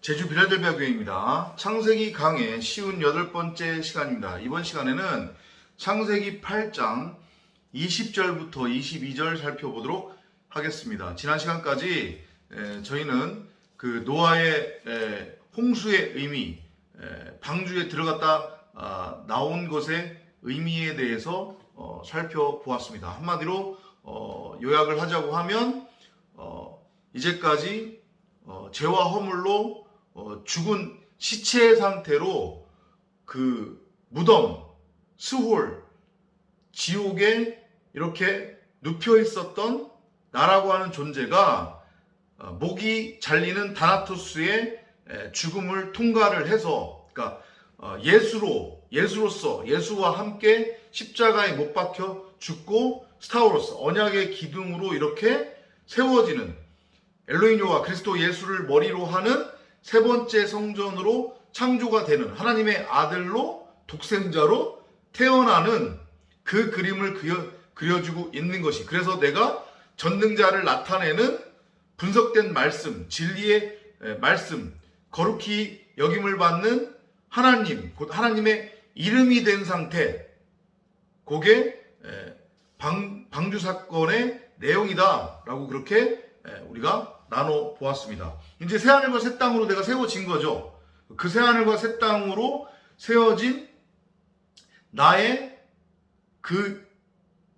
제주 빌라델비아 교회입니다. 창세기 강의 쉬운 8번째 시간입니다. 이번 시간에는 창세기 8장 20절부터 22절 살펴보도록 하겠습니다. 지난 시간까지 저희는 그 노아의 홍수의 의미, 방주에 들어갔다 나온 것의 의미에 대해서 살펴보았습니다. 한마디로 요약을 하자고 하면 이제까지 죄와 허물로 죽은 시체 상태로 그 무덤, 스홀, 지옥에 이렇게 눕혀 있었던 나라고 하는 존재가 목이 잘리는 다나토스의 죽음을 통과를 해서, 그러니까 예수와 함께 십자가에 못 박혀 죽고 스타우로스 언약의 기둥으로 이렇게 세워지는 엘로히뇨와 그리스도 예수를 머리로 하는 세 번째 성전으로 창조가 되는 하나님의 아들로 독생자로 태어나는 그 그림을 그려주고 있는 것이, 그래서 내가 전능자를 나타내는 분석된 말씀, 진리의 말씀, 거룩히 여김을 받는 하나님, 곧 하나님의 이름이 된 상태, 그게 방주 사건의 내용이다 라고 그렇게 우리가 나눠 보았습니다. 이제 새하늘과 새 땅으로 내가 세워진 거죠. 그 새하늘과 새 땅으로 세워진 나의 그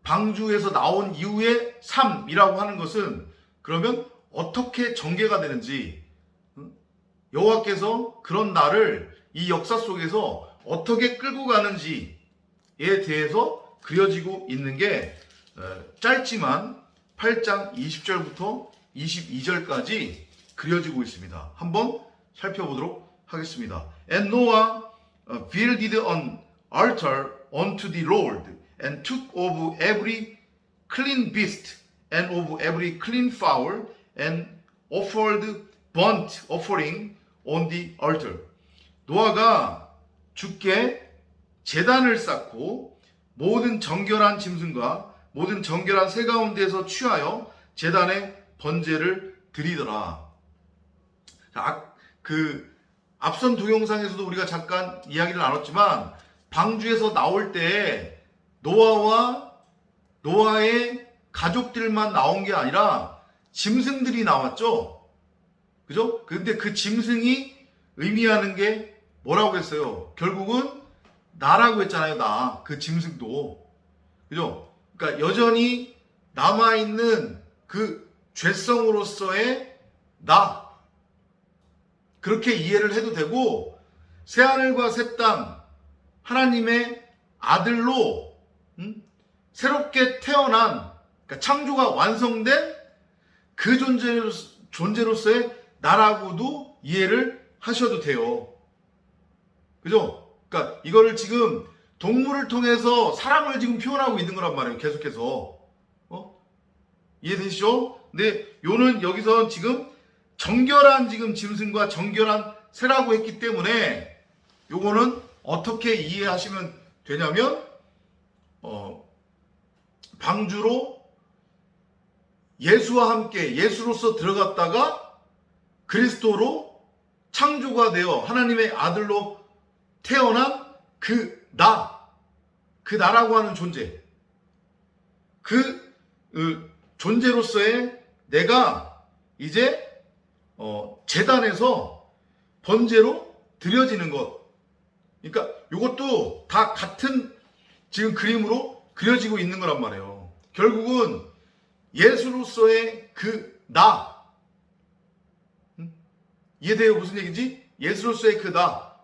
방주에서 나온 이후의 삶이라고 하는 것은 그러면 어떻게 전개가 되는지, 여호와께서 그런 나를 이 역사 속에서 어떻게 끌고 가는지에 대해서 그려지고 있는 게 짧지만 8장 20절부터 22절까지 그려지고 있습니다. 한번 살펴보도록 하겠습니다. And Noah builded an altar unto the Lord and took of every clean beast and of every clean fowl and offered burnt offering on the altar. 노아가 주께 제단을 쌓고 모든 정결한 짐승과 모든 정결한 새 가운데서 취하여 제단에 번제를 드리더라. 앞선 동영상에서도 우리가 잠깐 이야기를 나눴지만 방주에서 나올 때 노아와 노아의 가족들만 나온 게 아니라 짐승들이 나왔죠. 그죠? 근데 그 짐승이 의미하는 게 뭐라고 했어요? 결국은 나라고 했잖아요. 나. 그 짐승도. 그죠? 그러니까 여전히 남아있는 그 죄성으로서의 나, 그렇게 이해를 해도 되고, 새하늘과 새 땅, 하나님의 아들로 새롭게 태어난, 그러니까 창조가 완성된 그 존재로서의 나라고도 이해를 하셔도 돼요. 그죠? 그러니까 이거를 지금 동물을 통해서 사랑을 지금 표현하고 있는 거란 말이에요. 계속해서. 이해되시죠? 근데 요는 여기서 지금 정결한 지금 짐승과 정결한 새라고 했기 때문에 요거는 어떻게 이해하시면 되냐면 방주로 예수와 함께 예수로서 들어갔다가 그리스도로 창조가 되어 하나님의 아들로 태어난 그 나라고 하는 존재, 그 존재로서의 내가 이제 제단에서 번제로 드려지는 것. 그러니까 이것도 다 같은 지금 그림으로 그려지고 있는 거란 말이에요. 결국은 예수로서의 그 나. 이해돼요? 무슨 얘기인지? 예수로서의 그 나.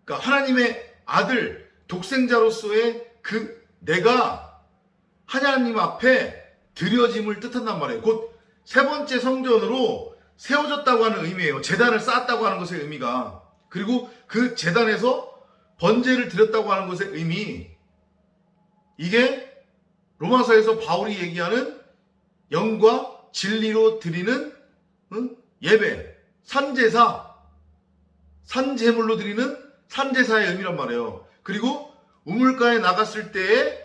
그러니까 하나님의 아들, 독생자로서의 그 내가 하나님 앞에 드려짐을 뜻한단 말이에요. 곧 세 번째 성전으로 세워졌다고 하는 의미예요. 제단을 쌓았다고 하는 것의 의미가. 그리고 그 제단에서 번제를 드렸다고 하는 것의 의미. 이게 로마서에서 바울이 얘기하는 영과 진리로 드리는 예배, 산제사, 산제물로 드리는 산제사의 의미란 말이에요. 그리고 우물가에 나갔을 때에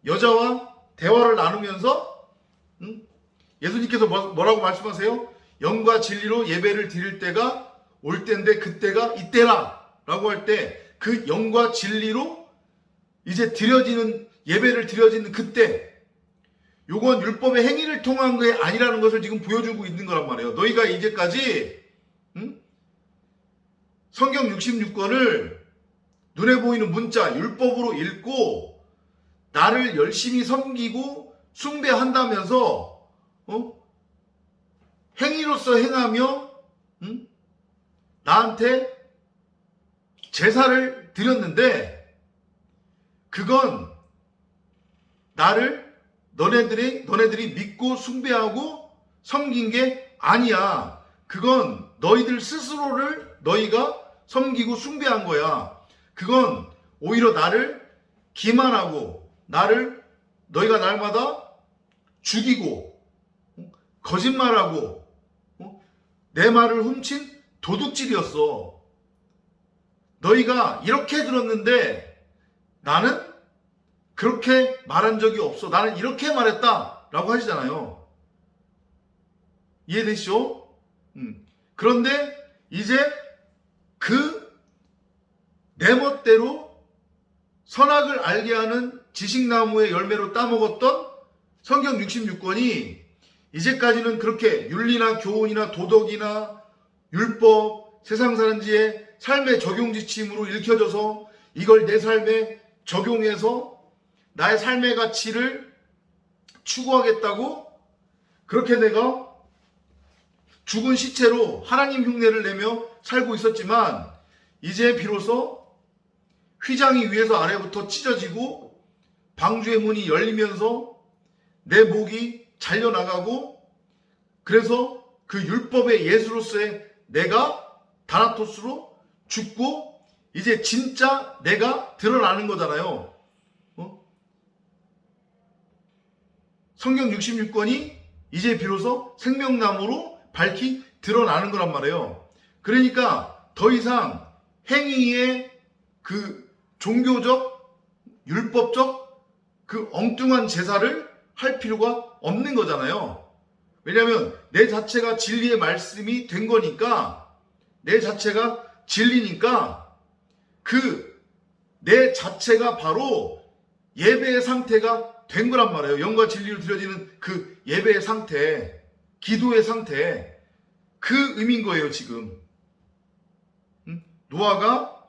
여자와 대화를 나누면서 예수님께서 뭐라고 말씀하세요? 영과 진리로 예배를 드릴 때가 올 때인데 그때가 이때라 라고 할 때 그 영과 진리로 이제 드려지는 예배를 드려지는 그때, 요건 율법의 행위를 통한 게 아니라는 것을 지금 보여주고 있는 거란 말이에요. 너희가 이제까지 성경 66권을 눈에 보이는 문자 율법으로 읽고 나를 열심히 섬기고 숭배한다면서 행위로서 행하며 나한테 제사를 드렸는데, 그건 나를 너네들이 믿고 숭배하고 섬긴 게 아니야. 그건 너희들 스스로를 너희가 섬기고 숭배한 거야. 그건 오히려 나를 기만하고 너희가 날마다 죽이고 거짓말하고 내 말을 훔친 도둑질이었어. 너희가 이렇게 들었는데 나는 그렇게 말한 적이 없어. 나는 이렇게 말했다 라고 하시잖아요. 이해되시죠? 그런데 이제 그 내 멋대로 선악을 알게 하는 지식나무의 열매로 따먹었던 성경 66권이 이제까지는 그렇게 윤리나 교훈이나 도덕이나 율법, 세상 사는 지의 삶의 적용 지침으로 읽혀져서 이걸 내 삶에 적용해서 나의 삶의 가치를 추구하겠다고 그렇게 내가 죽은 시체로 하나님 흉내를 내며 살고 있었지만, 이제 비로소 휘장이 위에서 아래부터 찢어지고 방주의 문이 열리면서 내 목이 잘려나가고, 그래서 그 율법의 예수로서의 내가 다나토스로 죽고 이제 진짜 내가 드러나는 거잖아요. 성경 66권이 이제 비로소 생명나무로 밝히 드러나는 거란 말이에요. 그러니까 더 이상 행위의 그 종교적, 율법적 그 엉뚱한 제사를 할 필요가 없는 거잖아요. 왜냐하면 내 자체가 진리의 말씀이 된 거니까, 내 자체가 진리니까 그 내 자체가 바로 예배의 상태가 된 거란 말이에요. 영과 진리로 드려지는 그 예배의 상태, 기도의 상태, 그 의미인 거예요 지금. 노아가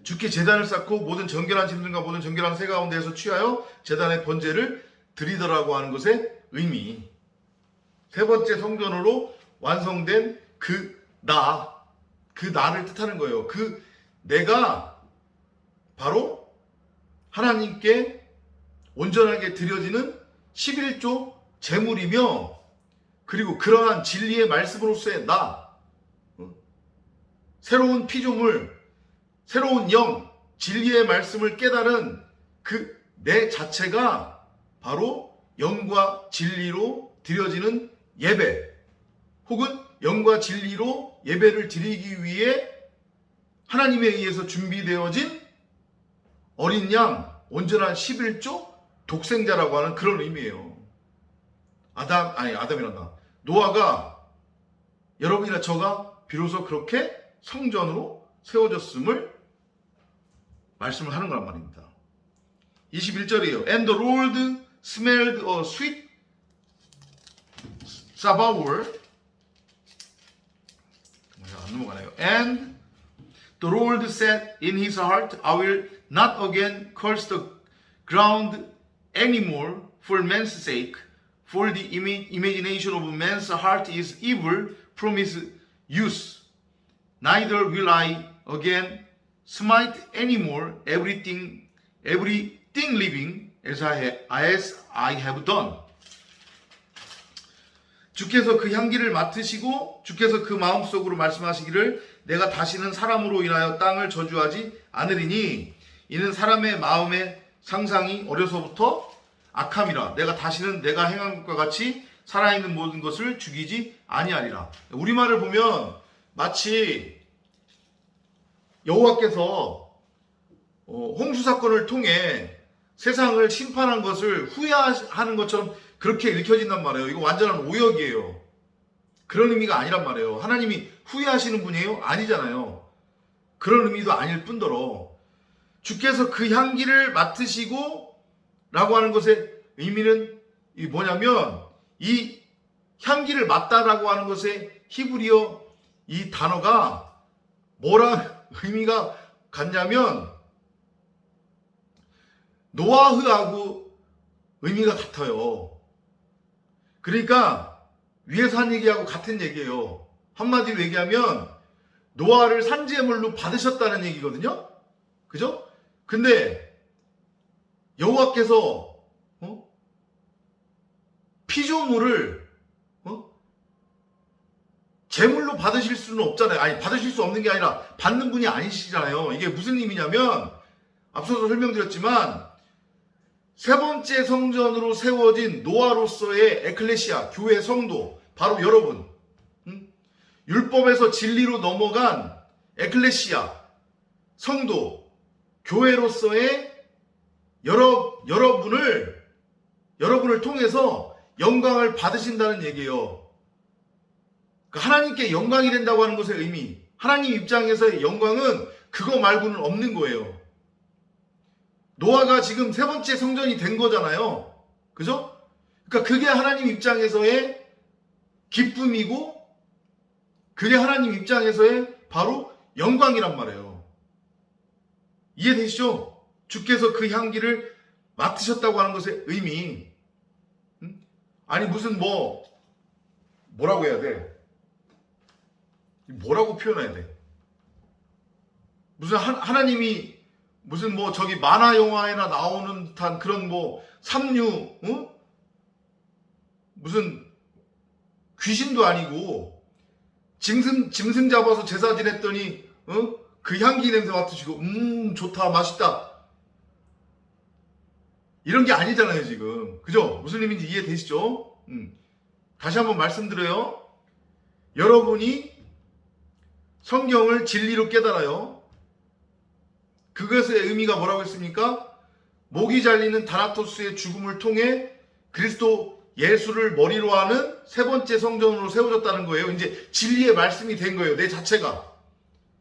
주께 제단을 쌓고 모든 정결한 짐승과 모든 정결한 새 가운데에서 취하여 제단의 번제를 드리더라고 하는 것의 의미. 세 번째 성전으로 완성된 그 나를 뜻하는 거예요. 그 내가 바로 하나님께 온전하게 드려지는 11조 제물이며, 그리고 그러한 진리의 말씀으로서의 새로운 피조물, 새로운 영, 진리의 말씀을 깨달은 그 내 자체가 바로 영과 진리로 드려지는 예배, 혹은 영과 진리로 예배를 드리기 위해 하나님에 의해서 준비되어진 어린 양, 온전한 11조 독생자라고 하는 그런 의미예요. 아담이란다. 노아가, 여러분이나 저가 비로소 그렇게 성전으로 세워졌음을 말씀을 하는 거란 말입니다. 21절이에요. And the Lord smelled a sweet savour. 안 넘어가네요. And the Lord said in his heart, I will not again curse the ground anymore for man's sake, for the imagination of man's heart is evil from his youth. Neither will I again smite anymore everything living as I have done. 주께서 그 향기를 맡으시고 주께서 그 마음속으로 말씀하시기를 내가 다시는 사람으로 인하여 땅을 저주하지 않으리니 이는 사람의 마음의 상상이 어려서부터 악함이라. 내가 다시는 내가 행한 것과 같이 살아있는 모든 것을 죽이지 아니하리라. 우리말을 보면 마치 여호와께서 홍수 사건을 통해 세상을 심판한 것을 후회하는 것처럼 그렇게 읽혀진단 말이에요. 이거 완전한 오역이에요. 그런 의미가 아니란 말이에요. 하나님이 후회하시는 분이에요? 아니잖아요. 그런 의미도 아닐 뿐더러 주께서 그 향기를 맡으시고 라고 하는 것의 의미는 뭐냐면 이 향기를 맡다라고 하는 것의 히브리어 이 단어가 뭐랑 의미가 같냐면 노아흐하고 의미가 같아요. 그러니까 위에서 한 얘기하고 같은 얘기예요. 한마디로 얘기하면 노아를 산재물로 받으셨다는 얘기거든요. 그죠? 근데 여호와께서 피조물을 제물로 받으실 수는 없잖아요. 아니, 받으실 수 없는 게 아니라 받는 분이 아니시잖아요. 이게 무슨 의미냐면 앞서서 설명드렸지만 세 번째 성전으로 세워진 노아로서의 에클레시아, 교회 성도, 바로 여러분, 율법에서 진리로 넘어간 에클레시아, 성도, 교회로서의 여러분을 통해서 영광을 받으신다는 얘기예요. 하나님께 영광이 된다고 하는 것의 의미, 하나님 입장에서의 영광은 그거 말고는 없는 거예요. 노아가 지금 세 번째 성전이 된 거잖아요. 그죠? 그러니까 그게 하나님 입장에서의 기쁨이고 그게 하나님 입장에서의 바로 영광이란 말이에요. 이해되시죠? 주께서 그 향기를 맡으셨다고 하는 것의 의미. 아니 무슨 뭐라고 해야 돼? 뭐라고 표현해야 돼? 무슨 하나님이 무슨 저기 만화 영화에나 나오는 듯한 그런 삼류, 무슨 귀신도 아니고 짐승 잡아서 제사 지냈더니 그 향기 냄새 맡으시고 좋다 맛있다 이런 게 아니잖아요 지금. 그죠? 무슨 의미인지 이해되시죠? 다시 한번 말씀드려요. 여러분이 성경을 진리로 깨달아요. 그것의 의미가 뭐라고 했습니까? 목이 잘리는 다나토스의 죽음을 통해 그리스도 예수를 머리로 하는 세 번째 성전으로 세워졌다는 거예요. 이제 진리의 말씀이 된 거예요. 내 자체가.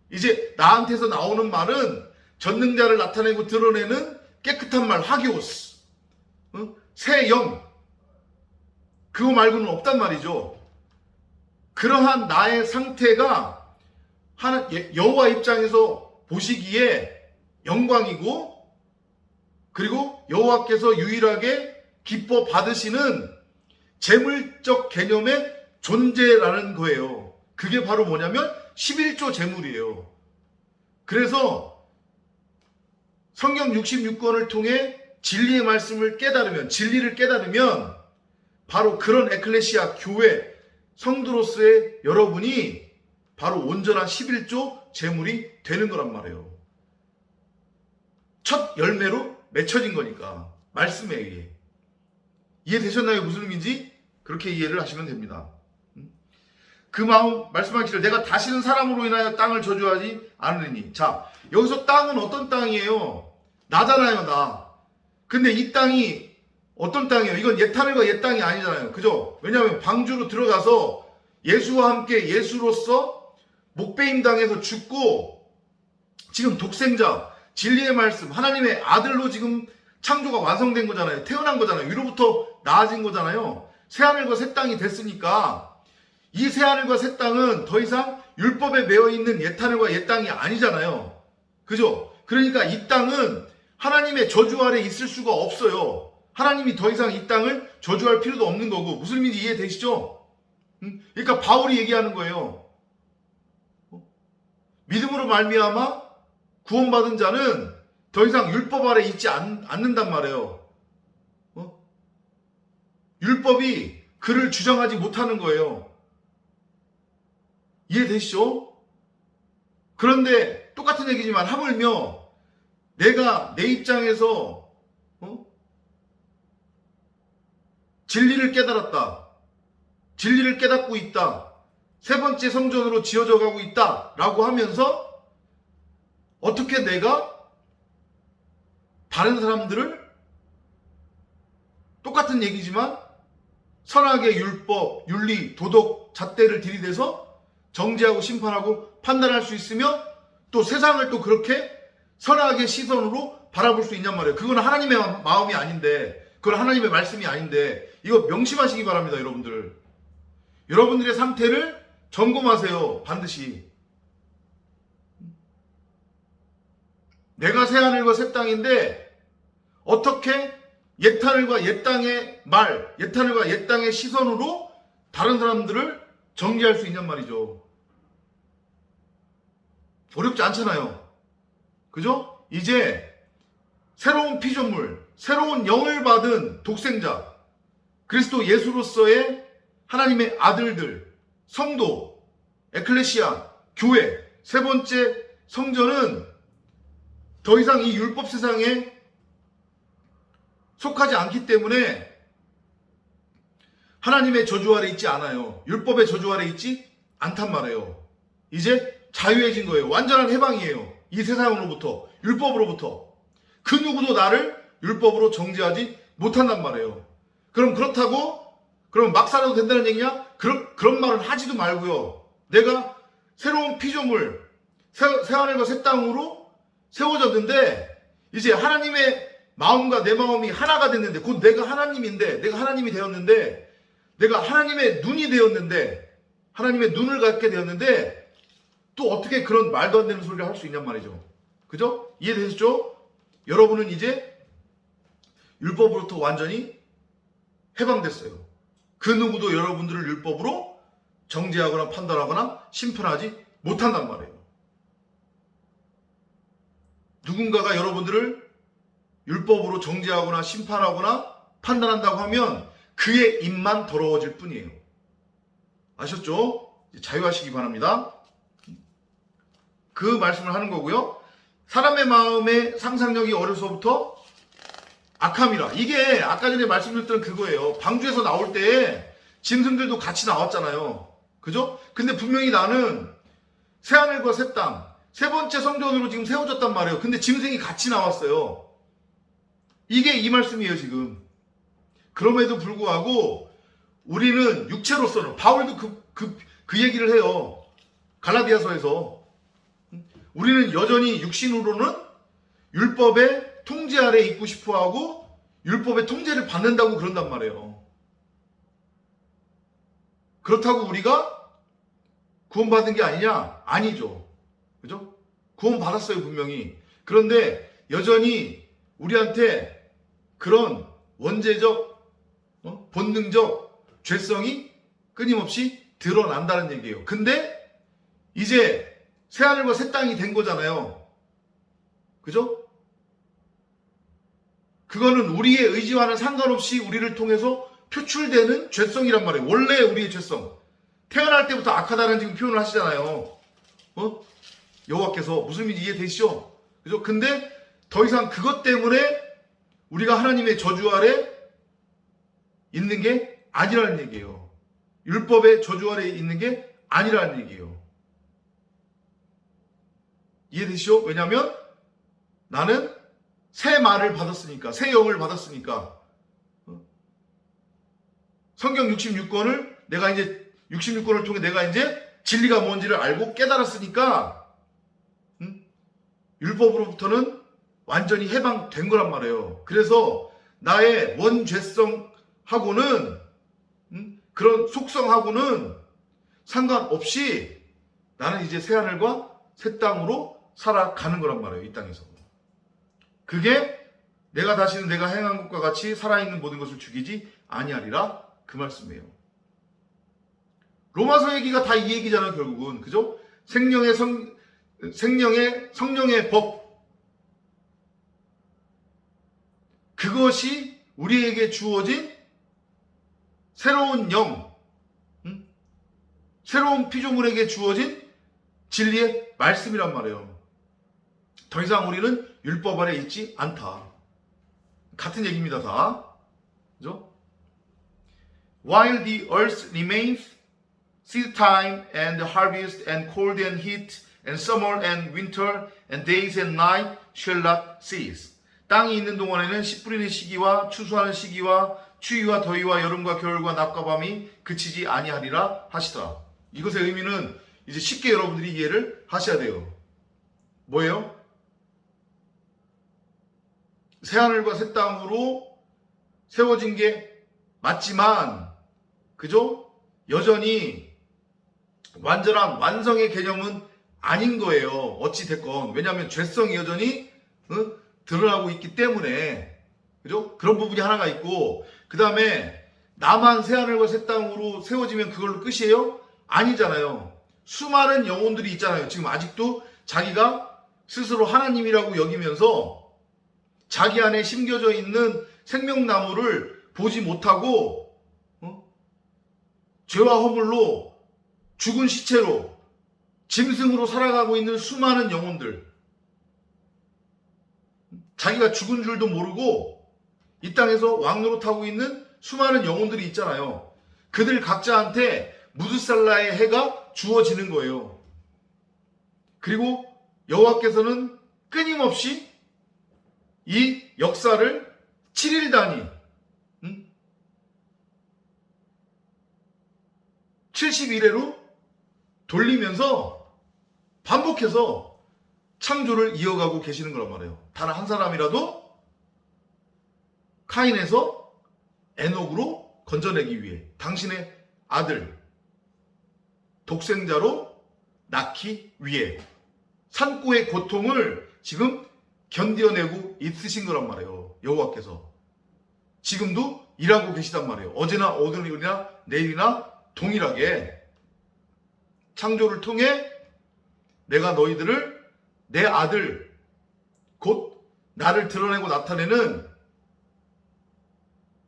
이제 나한테서 나오는 말은 전능자를 나타내고 드러내는 깨끗한 말, 하기오스. 새 영. 그거 말고는 없단 말이죠. 그러한 나의 상태가 여호와 입장에서 보시기에 영광이고 그리고 여호와께서 유일하게 기뻐 받으시는 재물적 개념의 존재라는 거예요. 그게 바로 뭐냐면 11조 재물이에요. 그래서 성경 66권을 통해 진리의 말씀을 깨달으면, 진리를 깨달으면 바로 그런 에클레시아 교회 성도로서의 여러분이 바로 온전한 11조 재물이 되는 거란 말이에요. 첫 열매로 맺혀진 거니까 말씀에 의해. 이해되셨나요? 무슨 의미인지? 그렇게 이해를 하시면 됩니다. 그 마음 말씀하기를 내가 다시는 사람으로 인하여 땅을 저주하지 않으니. 자, 여기서 땅은 어떤 땅이에요? 나잖아요, 나. 근데 이 땅이 어떤 땅이에요? 이건 옛 하늘과 옛 땅이 아니잖아요. 그죠? 왜냐하면 방주로 들어가서 예수와 함께 예수로서 목배임 당해서 죽고 지금 독생자, 진리의 말씀, 하나님의 아들로 지금 창조가 완성된 거잖아요. 태어난 거잖아요. 위로부터 나아진 거잖아요. 새하늘과 새 땅이 됐으니까 이 새하늘과 새 땅은 더 이상 율법에 매여있는 옛하늘과 옛 땅이 아니잖아요. 그죠? 그러니까 이 땅은 하나님의 저주 아래 있을 수가 없어요. 하나님이 더 이상 이 땅을 저주할 필요도 없는 거고. 무슨 의미인지 이해되시죠? 그러니까 바울이 얘기하는 거예요. 믿음으로 말미암아 구원받은 자는 더 이상 율법 아래 있지 않는단 말이에요. 율법이 그를 주장하지 못하는 거예요. 이해되시죠? 그런데 똑같은 얘기지만 하물며 내가 내 입장에서 진리를 깨달았다. 진리를 깨닫고 있다. 세 번째 성전으로 지어져 가고 있다. 라고 하면서 어떻게 내가 다른 사람들을 똑같은 얘기지만 선악의 율법, 윤리, 도덕, 잣대를 들이대서 정죄하고 심판하고 판단할 수 있으며 또 세상을 또 그렇게 선악의 시선으로 바라볼 수 있냔 말이에요. 그건 하나님의 마음이 아닌데, 그건 하나님의 말씀이 아닌데, 이거 명심하시기 바랍니다, 여러분들. 여러분들의 상태를 점검하세요, 반드시. 내가 새하늘과 새 땅인데 어떻게 옛하늘과 옛 땅의 말, 옛하늘과 옛 땅의 시선으로 다른 사람들을 정죄할 수 있냔 말이죠. 어렵지 않잖아요. 그죠? 이제 새로운 피조물, 새로운 영을 받은 독생자, 그리스도 예수로서의 하나님의 아들들, 성도, 에클레시아, 교회, 세 번째 성전은 더 이상 이 율법 세상에 속하지 않기 때문에 하나님의 저주 아래 있지 않아요. 율법의 저주 아래 있지 않단 말이에요. 이제 자유해진 거예요. 완전한 해방이에요. 이 세상으로부터, 율법으로부터. 그 누구도 나를 율법으로 정죄하지 못한단 말이에요. 그럼 그렇다고 그럼 막 살아도 된다는 얘기냐? 그런 말은 하지도 말고요. 내가 새로운 피조물, 새하늘과 새 땅으로 세워졌는데 이제 하나님의 마음과 내 마음이 하나가 됐는데, 곧 내가 하나님인데, 내가 하나님이 되었는데, 내가 하나님의 눈이 되었는데, 하나님의 눈을 갖게 되었는데, 또 어떻게 그런 말도 안 되는 소리를 할 수 있냔 말이죠. 그죠? 이해되셨죠? 여러분은 이제 율법으로부터 완전히 해방됐어요. 그 누구도 여러분들을 율법으로 정죄하거나 판단하거나 심판하지 못한단 말이에요. 누군가가 여러분들을 율법으로 정죄하거나 심판하거나 판단한다고 하면 그의 입만 더러워질 뿐이에요. 아셨죠? 자유하시기 바랍니다. 그 말씀을 하는 거고요. 사람의 마음의 상상력이 어려서부터 악함이라. 이게 아까 전에 말씀드렸던 그거예요. 방주에서 나올 때 짐승들도 같이 나왔잖아요. 그죠? 근데 분명히 나는 새하늘과 새 땅, 세 번째 성전으로 지금 세워졌단 말이에요. 근데 짐승이 같이 나왔어요. 이게 이 말씀이에요, 지금. 그럼에도 불구하고 우리는 육체로서는, 바울도 그 얘기를 해요. 갈라디아서에서. 우리는 여전히 육신으로는 율법의 통제 아래 있고 싶어 하고 율법의 통제를 받는다고 그런단 말이에요. 그렇다고 우리가 구원받은 게 아니냐? 아니죠. 그죠? 구원받았어요, 분명히. 그런데 여전히 우리한테 그런 원죄적, 본능적 죄성이 끊임없이 드러난다는 얘기예요. 근데 이제 새하늘과 새 땅이 된 거잖아요. 그죠? 그거는 우리의 의지와는 상관없이 우리를 통해서 표출되는 죄성이란 말이에요. 원래 우리의 죄성. 태어날 때부터 악하다는 지금 표현을 하시잖아요. 여호와께서 무슨 말인지 이해되시죠? 그죠? 근데 더 이상 그것 때문에 우리가 하나님의 저주 아래 있는 게 아니라는 얘기예요. 율법의 저주 아래 있는 게 아니라는 얘기예요. 이해되시죠? 왜냐하면 나는 새 말을 받았으니까, 새 영을 받았으니까. 성경 66권을 내가 이제 66권을 통해 내가 이제 진리가 뭔지를 알고 깨달았으니까 율법으로부터는 완전히 해방된 거란 말이에요. 그래서 나의 원죄성하고는 그런 속성하고는 상관없이 나는 이제 새하늘과 새 땅으로 살아가는 거란 말이에요. 이 땅에서. 그게 내가 다시는 내가 행한 것과 같이 살아있는 모든 것을 죽이지 아니하리라, 그 말씀이에요. 로마서 얘기가 다 이 얘기잖아요, 결국은. 그죠? 성령의 법. 그것이 우리에게 주어진 새로운 영, 새로운 피조물에게 주어진 진리의 말씀이란 말이에요. 더 이상 우리는 율법 아래 있지 않다. 같은 얘기입니다, 다. 그죠? While the earth remains, seed time and harvest and cold and heat and summer and winter and days and night shall not cease. 땅이 있는 동안에는 씨 뿌리는 시기와 추수하는 시기와 추위와 더위와 여름과 겨울과 낮과 밤이 그치지 아니하리라 하시더라. 이것의 의미는 이제 쉽게 여러분들이 이해를 하셔야 돼요. 뭐예요? 새하늘과 새 땅으로 세워진 게 맞지만, 그죠? 여전히 완전한 완성의 개념은 아닌 거예요. 어찌됐건. 왜냐하면 죄성이 여전히 드러나고 있기 때문에. 그죠? 그런 부분이 하나가 있고, 그 다음에 나만 새하늘과 새 땅으로 세워지면 그걸로 끝이에요? 아니잖아요. 수많은 영혼들이 있잖아요. 지금 아직도 자기가 스스로 하나님이라고 여기면서 자기 안에 심겨져 있는 생명나무를 보지 못하고 죄와 허물로 죽은 시체로 짐승으로 살아가고 있는 수많은 영혼들, 자기가 죽은 줄도 모르고 이 땅에서 왕노릇하고 있는 수많은 영혼들이 있잖아요. 그들 각자한테 무드살라의 해가 주어지는 거예요. 그리고 여호와께서는 끊임없이 이 역사를 7일 단위 70일회로 돌리면서 반복해서 창조를 이어가고 계시는 거란 말이에요. 단 한 사람이라도 카인에서 에녹으로 건져내기 위해 당신의 아들 독생자로 낳기 위해 산고의 고통을 지금 견뎌내고 있으신 거란 말이에요. 여호와께서 지금도 일하고 계시단 말이에요. 어제나 오늘이나 내일이나 동일하게 창조를 통해 내가 너희들을 내 아들 곧 나를 드러내고 나타내는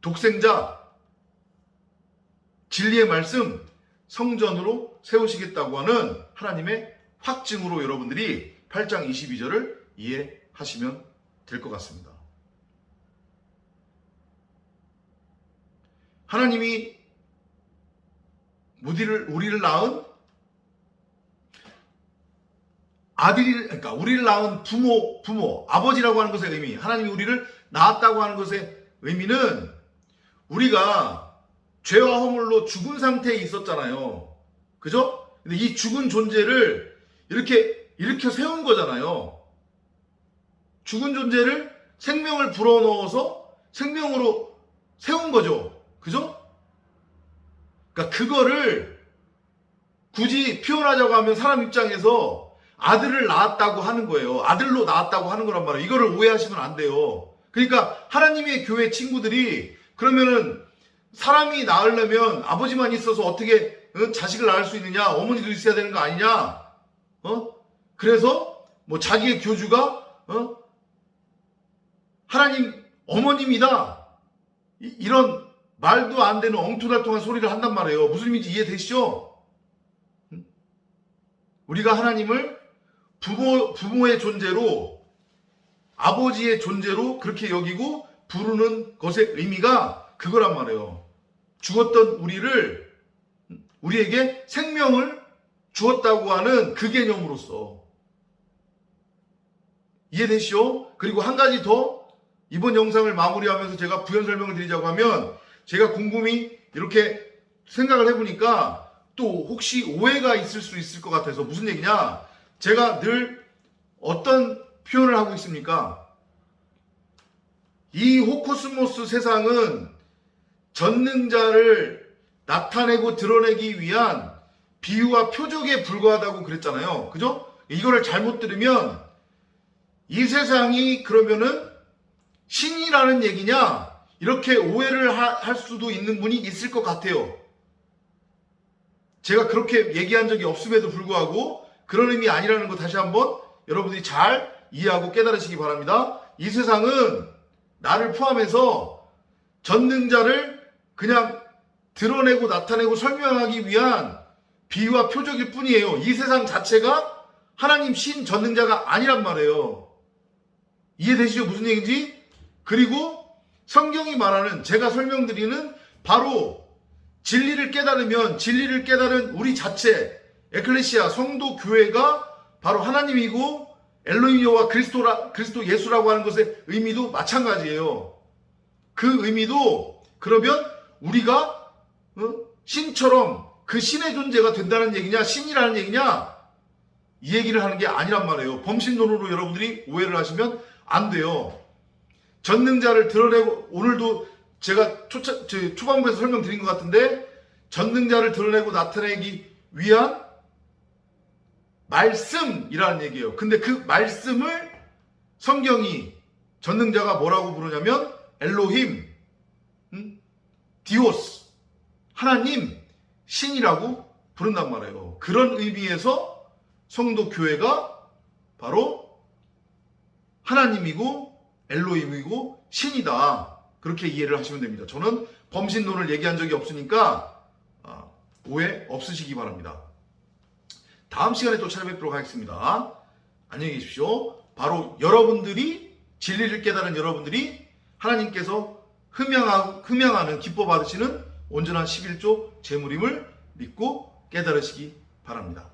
독생자 진리의 말씀 성전으로 세우시겠다고 하는 하나님의 확증으로 여러분들이 8장 22절을 이해하시면 될 것 같습니다. 하나님이 우리를 낳은 그러니까 우리를 낳은 부모, 아버지라고 하는 것의 의미, 하나님이 우리를 낳았다고 하는 것의 의미는 우리가 죄와 허물로 죽은 상태에 있었잖아요. 그죠? 근데 이 죽은 존재를 이렇게 일으켜 세운 거잖아요. 죽은 존재를 생명을 불어넣어서 생명으로 세운 거죠. 그죠? 그러니까 그거를 굳이 표현하자고 하면 사람 입장에서 아들을 낳았다고 하는 거예요. 아들로 낳았다고 하는 거란 말이에요. 이거를 오해하시면 안 돼요. 그러니까 하나님의 교회 친구들이 그러면은 사람이 낳으려면 아버지만 있어서 어떻게 자식을 낳을 수 있느냐? 어머니도 있어야 되는 거 아니냐? 그래서 뭐 자기의 교주가 하나님 어머님이다. 이런 말도 안 되는 엉뚱달뚱한 소리를 한단 말이에요. 무슨 의미인지 이해되시죠? 우리가 하나님을 부모의 존재로, 아버지의 존재로 그렇게 여기고 부르는 것의 의미가 그거란 말이에요. 죽었던 우리에게 생명을 주었다고 하는 그 개념으로서. 이해되시죠? 그리고 한 가지 더 이번 영상을 마무리하면서 제가 부연 설명을 드리자고 하면, 제가 곰곰이 이렇게 생각을 해보니까 또 혹시 오해가 있을 수 있을 것 같아서. 무슨 얘기냐? 제가 늘 어떤 표현을 하고 있습니까? 이 호코스모스 세상은 전능자를 나타내고 드러내기 위한 비유와 표적에 불과하다고 그랬잖아요. 그죠? 이거를 잘못 들으면 이 세상이 그러면은 신이라는 얘기냐? 이렇게 오해를 할 수도 있는 분이 있을 것 같아요. 제가 그렇게 얘기한 적이 없음에도 불구하고 그런 의미 아니라는 거 다시 한번 여러분들이 잘 이해하고 깨달으시기 바랍니다. 이 세상은 나를 포함해서 전능자를 그냥 드러내고 나타내고 설명하기 위한 비유와 표적일 뿐이에요. 이 세상 자체가 하나님 신 전능자가 아니란 말이에요. 이해되시죠? 무슨 얘기인지? 그리고 성경이 말하는, 제가 설명드리는 바로 진리를 깨달으면 진리를 깨달은 우리 자체 에클레시아 성도 교회가 바로 하나님이고 엘로힘 여호와 그리스도 예수라고 하는 것의 의미도 마찬가지예요. 그 의미도 그러면 우리가 신처럼 그 신의 존재가 된다는 얘기냐, 신이라는 얘기냐, 이 얘기를 하는 게 아니란 말이에요. 범신론으로 여러분들이 오해를 하시면 안 돼요. 전능자를 드러내고, 오늘도 제가 초반부에서 설명드린 것 같은데, 전능자를 드러내고 나타내기 위한 말씀이라는 얘기예요. 근데 그 말씀을 성경이 전능자가 뭐라고 부르냐면 엘로힘, 디오스, 하나님, 신이라고 부른단 말이에요. 그런 의미에서 성도 교회가 바로 하나님이고 엘로힘이고 신이다. 그렇게 이해를 하시면 됩니다. 저는 범신론을 얘기한 적이 없으니까 오해 없으시기 바랍니다. 다음 시간에 또 찾아뵙도록 하겠습니다. 안녕히 계십시오. 바로 여러분들이 진리를 깨달은 여러분들이 하나님께서 흠양하는 기뻐 받으시는 온전한 11조 제물임을 믿고 깨달으시기 바랍니다.